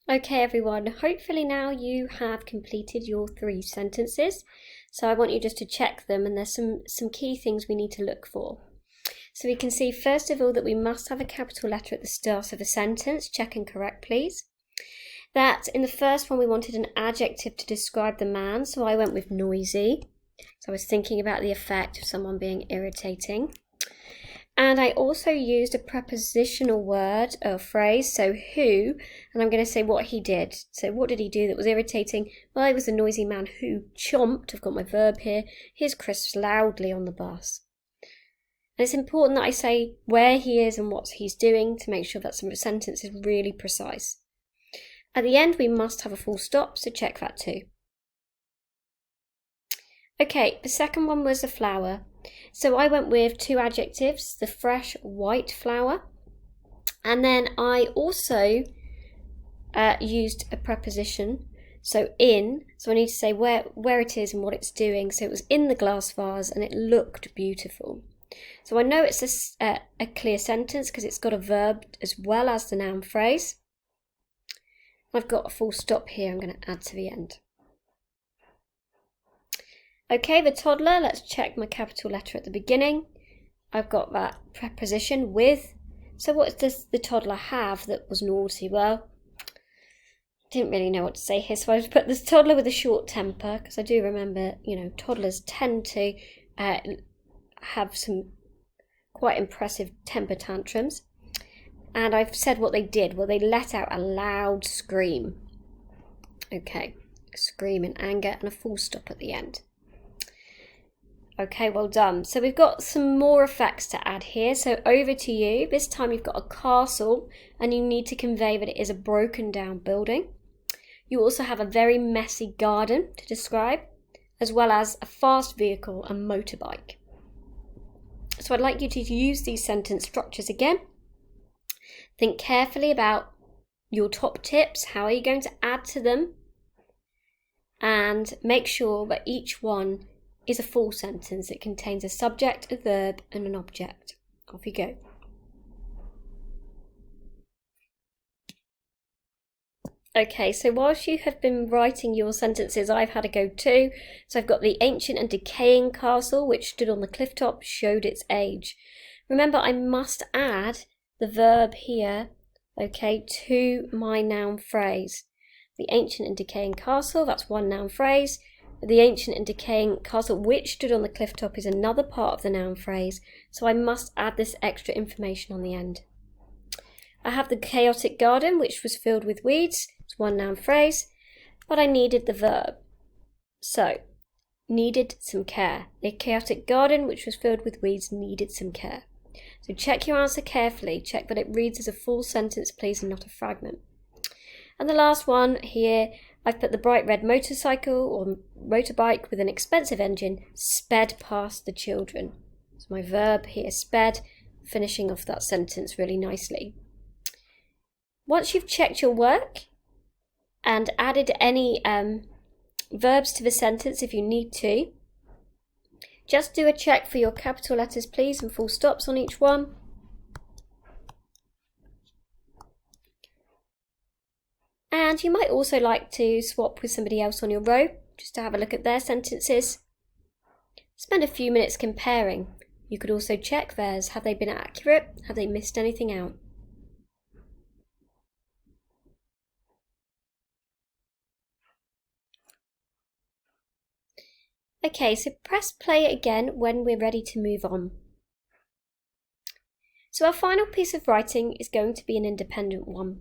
Okay everyone, hopefully now you have completed your 3 sentences. So I want you just to check them, and there's some key things we need to look for. So we can see first of all that we must have a capital letter at the start of a sentence. Check and correct please. That in the first one we wanted an adjective to describe the man, so I went with noisy. So I was thinking about the effect of someone being irritating. And I also used a prepositional word or phrase, so who, and I'm going to say what he did. So what did he do that was irritating? Well, he was a noisy man who chomped, I've got my verb here, his crisps loudly on the bus. And it's important that I say where he is and what he's doing to make sure that the sentence is really precise. At the end, we must have a full stop, so check that too. Okay, the second one was a flower. So I went with 2 adjectives, the fresh white flower, and then I also used a preposition, so in, so I need to say where it is and what it's doing. So it was in the glass vase and it looked beautiful. So I know it's a clear sentence because it's got a verb as well as the noun phrase. I've got a full stop here I'm going to add to the end. Okay, the toddler, let's check my capital letter at the beginning. I've got that preposition with. So what does the toddler have that was naughty? Well, didn't really know what to say here, so I've put this toddler with a short temper, because I do remember, toddlers tend to have some quite impressive temper tantrums. And I've said what they did. Well, they let out a loud scream. Okay, a scream in anger and a full stop at the end. Okay, well done. So we've got some more effects to add here. So over to you. This time you've got a castle and you need to convey that it is a broken down building. You also have a very messy garden to describe, as well as a fast vehicle and motorbike. So I'd like you to use these sentence structures again. Think carefully about your top tips. How are you going to add to them? And make sure that each one is a full sentence. It contains a subject, a verb, and an object. Off you go. Okay, so whilst you have been writing your sentences, I've had a go too. So I've got the ancient and decaying castle, which stood on the cliff top, showed its age. Remember, I must add the verb here, okay, to my noun phrase. The ancient and decaying castle, that's one noun phrase. The ancient and decaying castle which stood on the cliff top is another part of the noun phrase, so I must add this extra information on the end. I have the chaotic garden which was filled with weeds, it's one noun phrase, but I needed the verb. So, needed some care. The chaotic garden which was filled with weeds needed some care. So check your answer carefully, check that it reads as a full sentence please and not a fragment. And the last one here, I've put the bright red motorcycle or motorbike with an expensive engine sped past the children. So my verb here, sped, finishing off that sentence really nicely. Once you've checked your work and added any verbs to the sentence if you need to, just do a check for your capital letters please and full stops on each one. And you might also like to swap with somebody else on your row, just to have a look at their sentences. Spend a few minutes comparing. You could also check theirs. Have they been accurate? Have they missed anything out? Okay, so press play again when we're ready to move on. So our final piece of writing is going to be an independent one.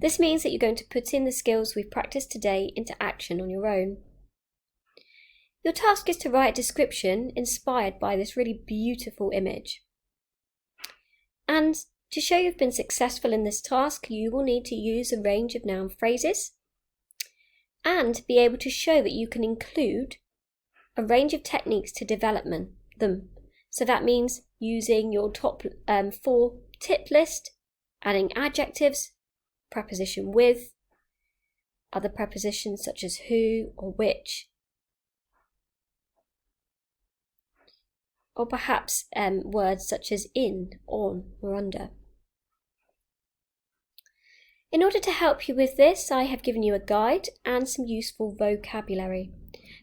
This means that you're going to put in the skills we've practiced today into action on your own. Your task is to write a description inspired by this really beautiful image. And to show you've been successful in this task, you will need to use a range of noun phrases and be able to show that you can include a range of techniques to develop them. So that means using your top 4 tip list, adding adjectives, preposition with, other prepositions such as who or which, or perhaps words such as in, on or under. In order to help you with this, I have given you a guide and some useful vocabulary.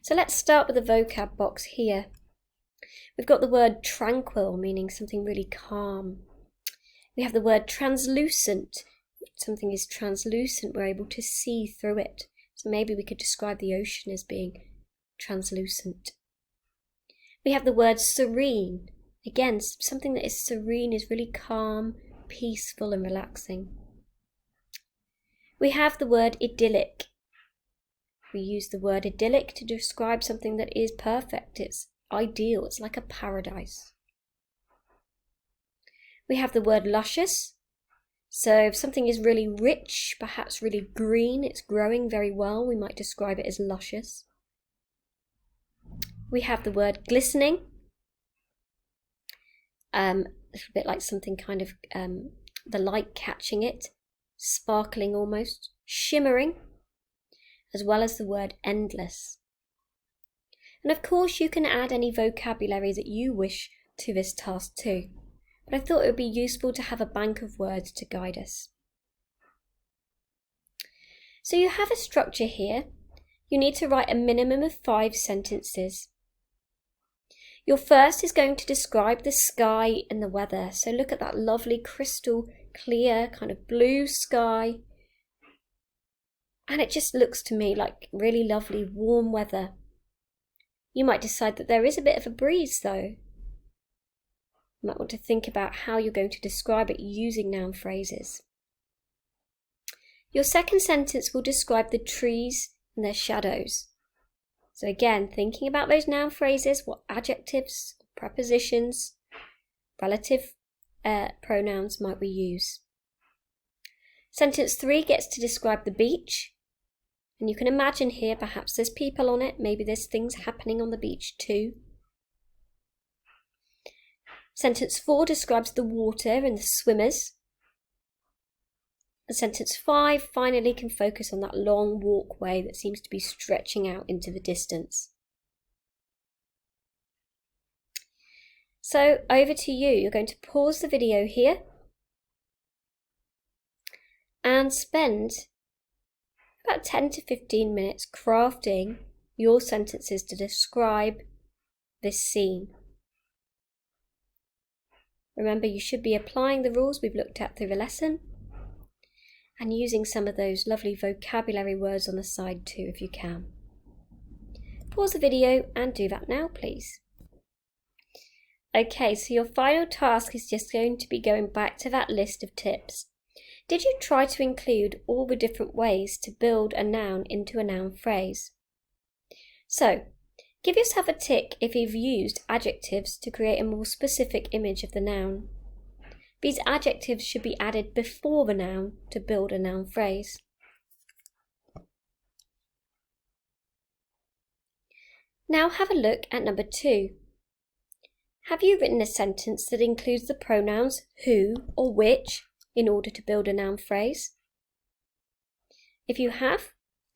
So let's start with the vocab box here. We've got the word tranquil, meaning something really calm. We have the word translucent. Something is translucent, we're able to see through it. So maybe we could describe the ocean as being translucent. We have the word serene. Again, something that is serene is really calm, peaceful and relaxing. We have the word idyllic. We use the word idyllic to describe something that is perfect, it's ideal, it's like a paradise. We have the word luscious. So if something is really rich, perhaps really green, it's growing very well, we might describe it as luscious. We have the word glistening. A little bit like something kind of the light catching it, sparkling almost, shimmering, as well as the word endless. And of course you can add any vocabulary that you wish to this task too, but I thought it would be useful to have a bank of words to guide us. So you have a structure here. You need to write a minimum of 5 sentences. Your first is going to describe the sky and the weather. So look at that lovely crystal clear kind of blue sky. And it just looks to me like really lovely warm weather. You might decide that there is a bit of a breeze though. You might want to think about how you're going to describe it using noun phrases. Your second sentence will describe the trees and their shadows. So again, thinking about those noun phrases, what adjectives, prepositions, relative pronouns might we use? Sentence 3 gets to describe the beach. And you can imagine here, perhaps there's people on it, maybe there's things happening on the beach too. Sentence 4 describes the water and the swimmers. And sentence 5 finally can focus on that long walkway that seems to be stretching out into the distance. So over to you. You're going to pause the video here and spend about 10 to 15 minutes crafting your sentences to describe this scene. Remember, you should be applying the rules we've looked at through the lesson and using some of those lovely vocabulary words on the side too if you can. Pause the video and do that now, please. Okay, so your final task is just going to be going back to that list of tips. Did you try to include all the different ways to build a noun into a noun phrase? So, give yourself a tick if you've used adjectives to create a more specific image of the noun. These adjectives should be added before the noun to build a noun phrase. Now have a look at number 2. Have you written a sentence that includes the pronouns who or which in order to build a noun phrase? If you have,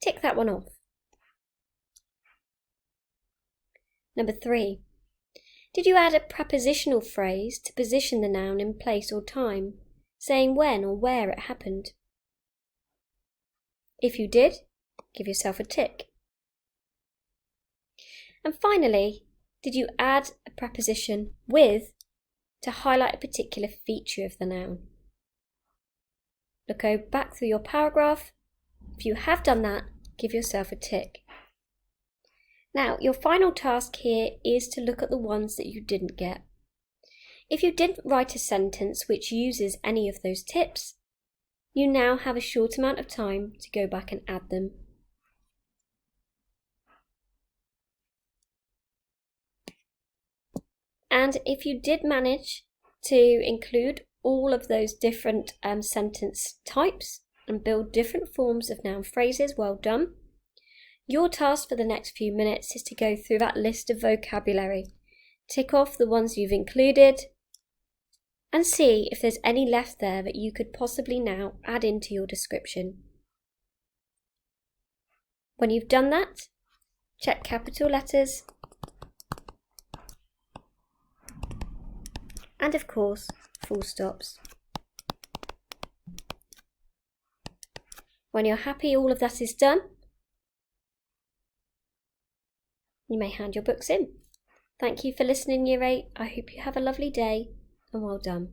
tick that one off. Number 3. Did you add a prepositional phrase to position the noun in place or time, saying when or where it happened? If you did, give yourself a tick. And finally, did you add a preposition with to highlight a particular feature of the noun? Look back through your paragraph. If you have done that, give yourself a tick. Now, your final task here is to look at the ones that you didn't get. If you didn't write a sentence which uses any of those tips, you now have a short amount of time to go back and add them. And if you did manage to include all of those different sentence types and build different forms of noun phrases, well done. Your task for the next few minutes is to go through that list of vocabulary, tick off the ones you've included, and see if there's any left there that you could possibly now add into your description. When you've done that, check capital letters, and of course, full stops. When you're happy all of that is done, you may hand your books in. Thank you for listening, Year 8. I hope you have a lovely day, and well done.